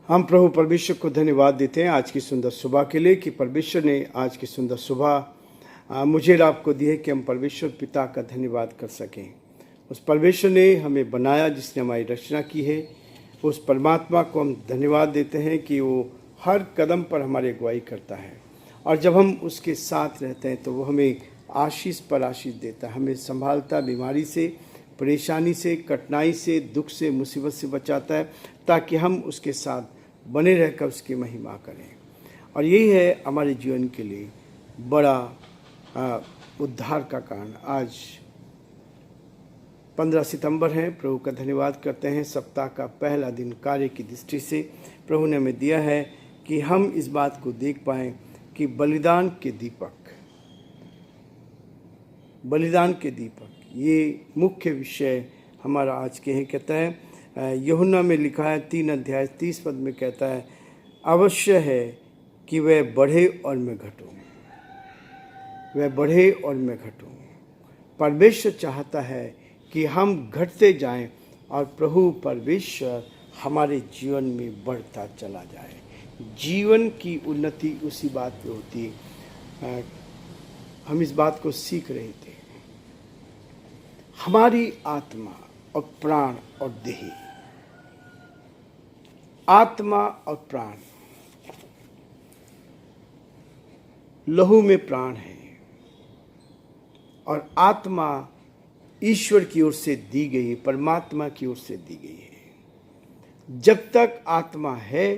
हम प्रभु परमेश्वर को धन्यवाद देते हैं आज की सुंदर सुबह के लिए कि परमेश्वर ने आज की सुंदर सुबह मुझे और आपको दी है कि हम परमेश्वर पिता का धन्यवाद कर सकें। उस परमेश्वर ने हमें बनाया, जिसने हमारी रचना की है। उस परमात्मा को हम धन्यवाद देते हैं कि वो हर कदम पर हमारी अगुवाई करता है, और जब हम उसके साथ रहते हैं तो वो हमें आशीष पर आशीष देता है, हमें संभालता, बीमारी से, परेशानी से, कठिनाई से, दुख से, मुसीबत से बचाता है, ताकि हम उसके साथ बने रहकर उसकी महिमा करें। और यही है हमारे जीवन के लिए बड़ा उद्धार का कारण। आज 15 सितंबर है। प्रभु का धन्यवाद करते हैं। सप्ताह का पहला दिन कार्य की दृष्टि से प्रभु ने हमें दिया है कि हम इस बात को देख पाएँ कि बलिदान के दीपक ये मुख्य विषय हमारा आज के हैं। कहता है यूहन्ना में लिखा है 3 अध्याय 30 पद में कहता है, अवश्य है कि वह बढ़े और मैं घटूं। परमेश्वर चाहता है कि हम घटते जाएं और प्रभु परमेश्वर हमारे जीवन में बढ़ता चला जाए। जीवन की उन्नति उसी बात पे होती है। हम इस बात को सीख रहे थे। हमारी आत्मा और प्राण और देह, आत्मा और प्राण, लहू में प्राण है, और आत्मा ईश्वर की ओर से दी गई है, परमात्मा की ओर से दी गई है। जब तक आत्मा है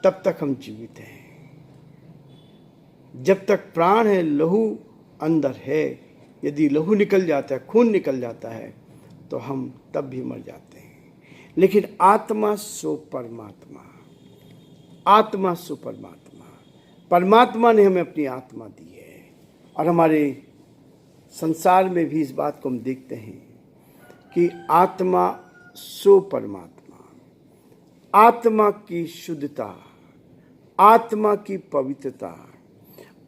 तब तक हम जीवित हैं। जब तक प्राण है, लहू अंदर है, यदि लहू निकल जाता है, खून निकल जाता है, तो हम तब भी मर जाते हैं। लेकिन आत्मा सो परमात्मा, परमात्मा ने हमें अपनी आत्मा दी है। और हमारे संसार में भी इस बात को हम देखते हैं कि आत्मा सो परमात्मा, आत्मा की शुद्धता, आत्मा की पवित्रता,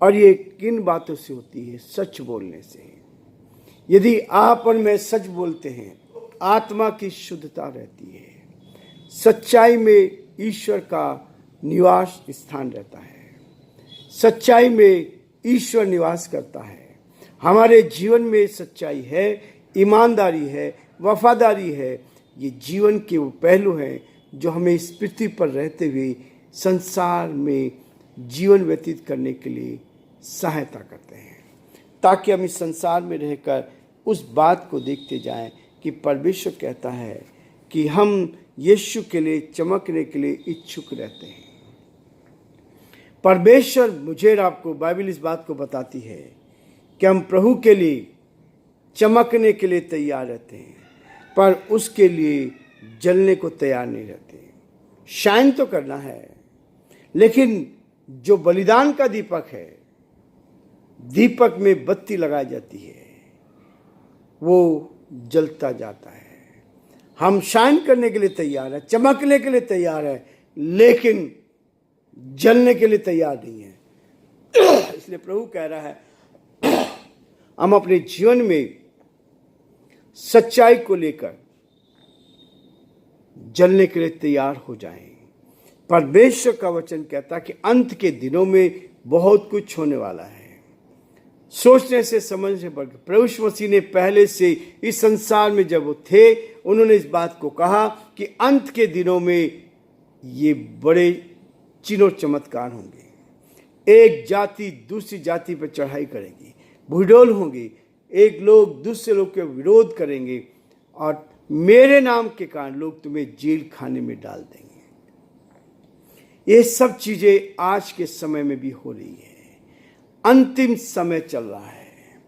और ये किन बातों से होती है? सच बोलने से। यदि आप और मैं सच बोलते हैं, आत्मा की शुद्धता रहती है। सच्चाई में ईश्वर का निवास स्थान रहता है। सच्चाई में ईश्वर निवास करता है। हमारे जीवन में सच्चाई है, ईमानदारी है, वफादारी है। ये जीवन के वो पहलू हैं जो हमें इस पृथ्वी पर रहते हुए संसार में जीवन व्यतीत करने के लिए सहायता करते हैं, ताकि हम इस संसार में रहकर उस बात को देखते जाएं कि परमेश्वर कहता है कि हम यीशु के लिए चमकने के लिए इच्छुक रहते हैं। परमेश्वर मुझे और आपको, बाइबल इस बात को बताती है कि हम प्रभु के लिए चमकने के लिए तैयार रहते हैं, पर उसके लिए जलने को तैयार नहीं रहते। शाइन तो करना है, लेकिन जो बलिदान का दीपक है, दीपक में बत्ती लगाई जाती है, वो जलता जाता है। हम शाइन करने के लिए तैयार है, चमकने के लिए तैयार है, लेकिन जलने के लिए तैयार नहीं है। इसलिए प्रभु कह रहा है हम अपने जीवन में सच्चाई को लेकर जलने के लिए तैयार हो जाएं। परमेश्वर का वचन कहता है कि अंत के दिनों में बहुत कुछ होने वाला है। सोचने से, समझने से बढ़कर प्रभु यीशु मसीह ने पहले से इस संसार में जब वो थे, उन्होंने इस बात को कहा कि अंत के दिनों में ये बड़े चिन्ह और चमत्कार होंगे। एक जाति दूसरी जाति पर चढ़ाई करेगी, भूडोल होंगे, एक लोग दूसरे लोग के विरोध करेंगे, और मेरे नाम के कारण लोग तुम्हें जेल खाने में डाल देंगे। ये सब चीजें आज के समय में भी हो रही है। अंतिम समय चल रहा है।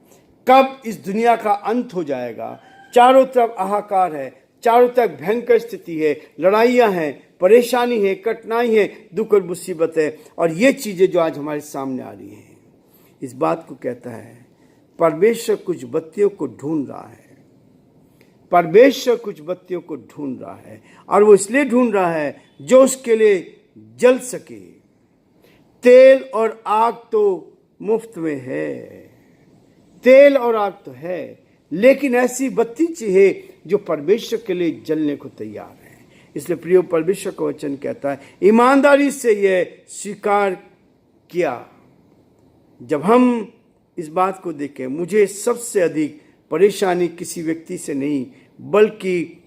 कब इस दुनिया का अंत हो जाएगा? चारों तरफ हाहाकार है, चारों तरफ भयंकर स्थिति है, लड़ाइयाँ हैं, परेशानी है, कठिनाई है, दुख और मुसीबत है। और ये चीज़ें जो आज हमारे सामने आ रही हैं, इस बात को कहता है परमेश्वर कुछ बत्तियों को ढूंढ रहा है। परमेश्वर कुछ बत्तियों को ढूंढ रहा है, और वो इसलिए ढूंढ रहा है जो उसके लिए जल सके। तेल और आग तो मुफ्त में है, तेल और आग तो है, लेकिन ऐसी बत्ती चाहिए जो परमेश्वर के लिए जलने को तैयार है। इसलिए प्रिय परमेश्वर का वचन कहता है, ईमानदारी से यह स्वीकार किया। जब हम इस बात को देखें, मुझे सबसे अधिक परेशानी किसी व्यक्ति से नहीं बल्कि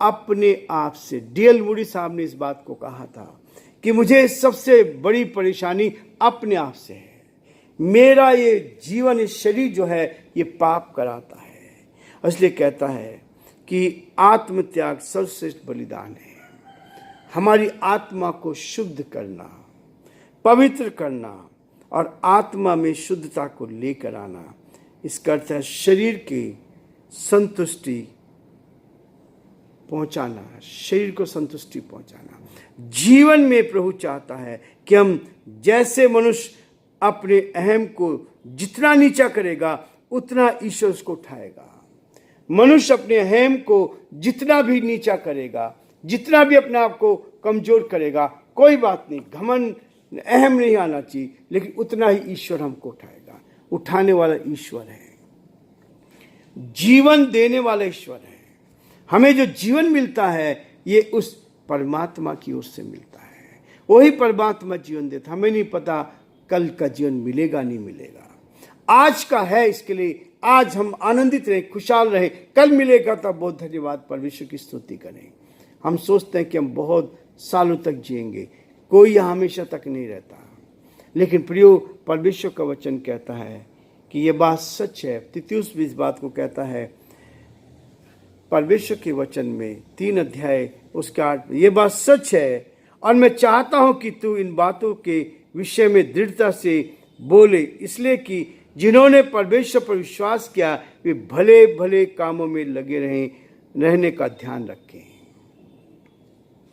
अपने आप से, D.L. मूडी साहब ने इस बात को कहा था कि मुझे सबसे बड़ी परेशानी अपने आप से है। मेरा ये जीवन, ये शरीर जो है ये पाप कराता है। इसलिए कहता है कि आत्मत्याग सर्वश्रेष्ठ बलिदान है। हमारी आत्मा को शुद्ध करना, पवित्र करना और आत्मा में शुद्धता को लेकर आना, इसका अर्थ है शरीर की संतुष्टि पहुंचाना, शरीर को संतुष्टि पहुंचाना। जीवन में प्रभु चाहता है कि हम, जैसे मनुष्य अपने अहम को जितना नीचा करेगा उतना ईश्वर उसको उठाएगा। मनुष्य अपने अहम को जितना भी नीचा करेगा, जितना भी अपने आप को कमजोर करेगा, कोई बात नहीं, घमंड अहम नहीं आना चाहिए, लेकिन उतना ही ईश्वर हमको उठाएगा। उठाने वाला ईश्वर है, जीवन देने वाला ईश्वर है। हमें जो जीवन मिलता है ये उस परमात्मा की ओर से मिलता है। वही परमात्मा जीवन देता। हमें नहीं पता कल का जीवन मिलेगा नहीं मिलेगा, आज का है, इसके लिए आज हम आनंदित रहे, खुशहाल रहे। कल मिलेगा तब बहुत धन्यवाद, परमेश्वर की स्तुति करें। हम सोचते हैं कि हम बहुत सालों तक जिएंगे, कोई यहाँ हमेशा तक नहीं रहता। लेकिन प्रियो, परमेश्वर का वचन कहता है कि ये बात सच है। तीतुस भी इस बात को कहता है परमेश्वर के वचन में 3 अध्याय उसका 8, ये बात सच है और मैं चाहता हूं कि तू इन बातों के विषय में दृढ़ता से बोले, इसलिए कि जिन्होंने परमेश्वर पर विश्वास किया वे भले भले कामों में लगे रहने का ध्यान रखें।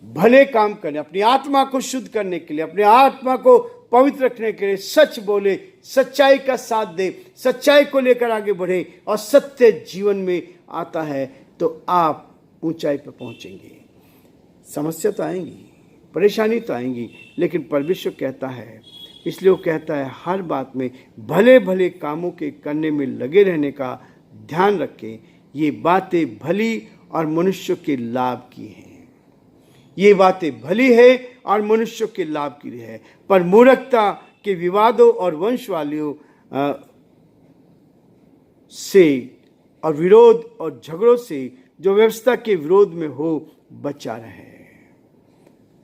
भले काम करें, अपनी आत्मा को शुद्ध करने के लिए, अपनी आत्मा को पवित्र रखने के लिए सच बोले, सच्चाई का साथ दे, सच्चाई को लेकर आगे बढ़े और सत्य जीवन में आता है तो आप ऊंचाई पर पहुंचेंगे। समस्या तो आएंगी, परेशानी तो आएंगी, लेकिन परमेश्वर कहता है, इसलिए वो कहता है हर बात में भले भले कामों के करने में लगे रहने का ध्यान रखें। ये बातें भली और मनुष्य के लाभ की हैं। ये बातें भली है और मनुष्य के लाभ की है, पर मूर्खता के विवादों और वंशवालियों से और विरोध और झगड़ों से जो व्यवस्था के विरोध में हो बचा रहे।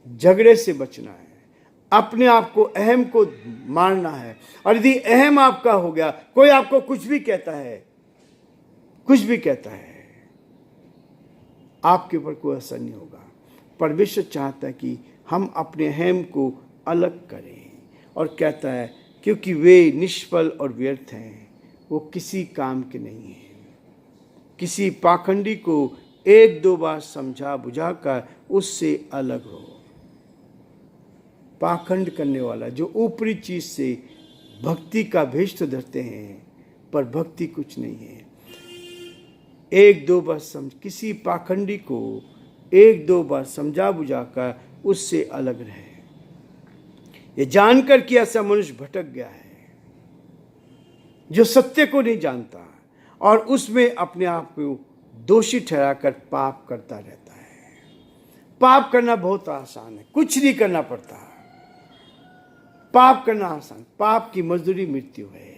झगड़े से बचना है, अपने आप को, अहम को मारना है। और यदि अहम आपका हो गया, कोई आपको कुछ भी कहता है, कुछ भी कहता है, आपके ऊपर कोई असर नहीं होगा। परमेश्वर चाहता है कि हम अपने अहम को अलग करें और कहता है क्योंकि वे निष्फल और व्यर्थ हैं, वो किसी काम के नहीं हैं। किसी पाखंडी को 1-2 बार समझा बुझाकर उससे अलग हो। पाखंड करने वाला जो ऊपरी चीज से भक्ति का भेष तो धरते हैं पर भक्ति कुछ नहीं है। 1-2 बार किसी पाखंडी को 1-2 बार समझा बुझाकर उससे अलग रहे। ये जानकर कि ऐसा मनुष्य भटक गया है जो सत्य को नहीं जानता और उसमें अपने आप को दोषी ठहराकर पाप करता रहता है। पाप करना बहुत आसान है, कुछ नहीं करना पड़ता। पाप करना आसान, पाप की मजदूरी मृत्यु है।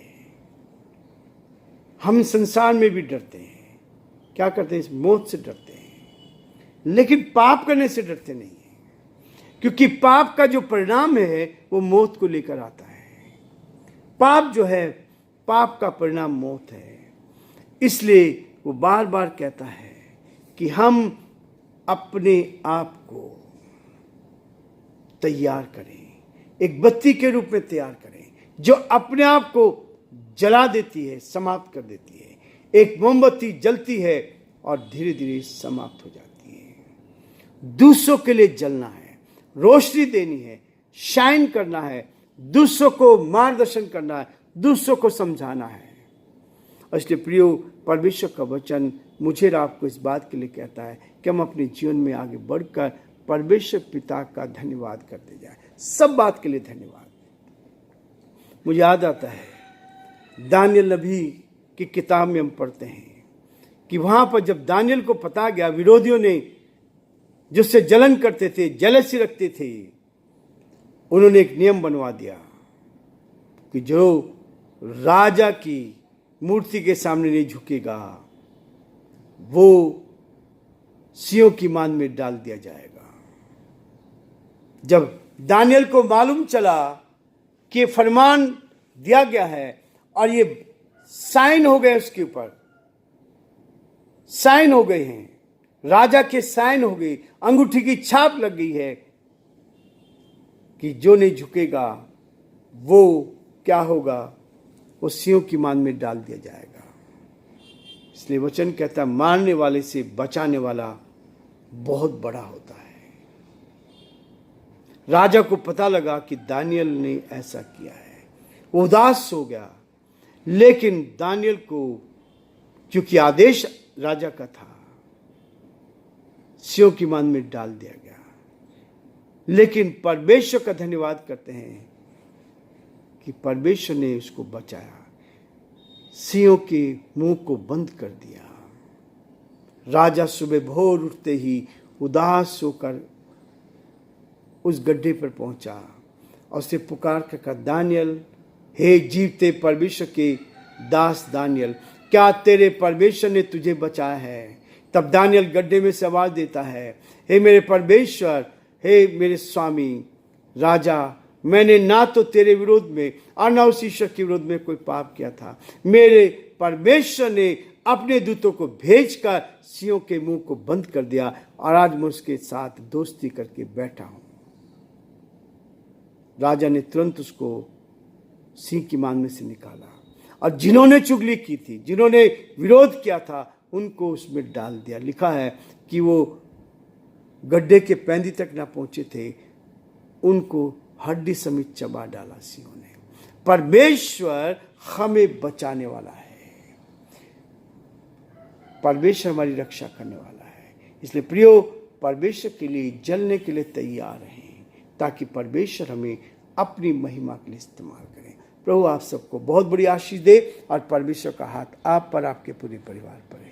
हम संसार में भी डरते हैं, क्या करते हैं, इस मौत से डरते हैं, लेकिन पाप करने से डरते नहीं हैं, क्योंकि पाप का जो परिणाम है वो मौत को लेकर आता है। पाप जो है, पाप का परिणाम मौत है। इसलिए वो बार बार कहता है कि हम अपने आप को तैयार करें, एक बत्ती के रूप में तैयार करें जो अपने आप को जला देती है, समाप्त कर देती है। एक मोमबत्ती जलती है और धीरे धीरे समाप्त हो जाती है। दूसरों के लिए जलना है, रोशनी देनी है, शाइन करना है, दूसरों को मार्गदर्शन करना है, दूसरों को समझाना है। इसलिए प्रियो, परमेश्वर का वचन मुझे और आपको इस बात के लिए कहता है कि हम अपने जीवन में आगे बढ़कर परमेश्वर पिता का धन्यवाद करते जाएं। सब बात के लिए धन्यवाद। मुझे याद आता है दानियल नबी की किताब में हम पढ़ते हैं कि वहां पर जब दानियल को पता गया विरोधियों ने जिससे जलन करते थे, जेलसी रखते थे, उन्होंने एक नियम बनवा दिया कि जो राजा की मूर्ति के सामने नहीं झुकेगा वो सिंहों की मान में डाल दिया जाएगा। जब दानियल को मालूम चला कि फरमान दिया गया है और ये साइन हो गए, उसके ऊपर साइन हो गए हैं, राजा के साइन हो गई, अंगूठी की छाप लग गई है कि जो नहीं झुकेगा वो क्या होगा, वो सिंहों की मान में डाल दिया जाएगा। इसलिए वचन कहता है मारने वाले से बचाने वाला बहुत बड़ा होता है। राजा को पता लगा कि दानियल ने ऐसा किया है, वो उदास हो गया, लेकिन दानियल को क्योंकि आदेश राजा का था सिंहों की मान में डाल दिया गया। लेकिन परमेश्वर का धन्यवाद करते हैं कि परमेश्वर ने उसको बचाया, सिंहों के मुंह को बंद कर दिया। राजा सुबह भोर उठते ही उदास होकर उस गड्ढे पर पहुंचा और उसे पुकार कर कहा, दानियल, हे जीवते परमेश्वर के दास दानियल, क्या तेरे परमेश्वर ने तुझे बचाया है? तब दानियल गड्ढे में से आवाज देता है, हे मेरे परमेश्वर, हे मेरे स्वामी राजा, मैंने ना तो तेरे विरोध में और ना उस ईश्वर के विरोध में कोई पाप किया था। मेरे परमेश्वर ने अपने दूतों को भेजकर सिंहों के मुंह को बंद कर दिया और आज मैं उसके साथ दोस्ती करके बैठा हूं। राजा ने तुरंत उसको सिंह की मान में से निकाला और जिन्होंने चुगली की थी, जिन्होंने विरोध किया था, उनको उसमें डाल दिया। लिखा है कि वो गड्ढे के पैंदी तक ना पहुंचे थे, उनको हड्डी समेत चबा डाला सिंहों ने। परमेश्वर हमें बचाने वाला है, परमेश्वर हमारी रक्षा करने वाला है। इसलिए प्रियो, परमेश्वर के लिए जलने के लिए तैयार रहें ताकि परमेश्वर हमें अपनी महिमा के लिए इस्तेमाल करें। प्रभु आप सबको बहुत बड़ी आशीष दे और परमेश्वर का हाथ आप पर, आपके पूरे परिवार पर है।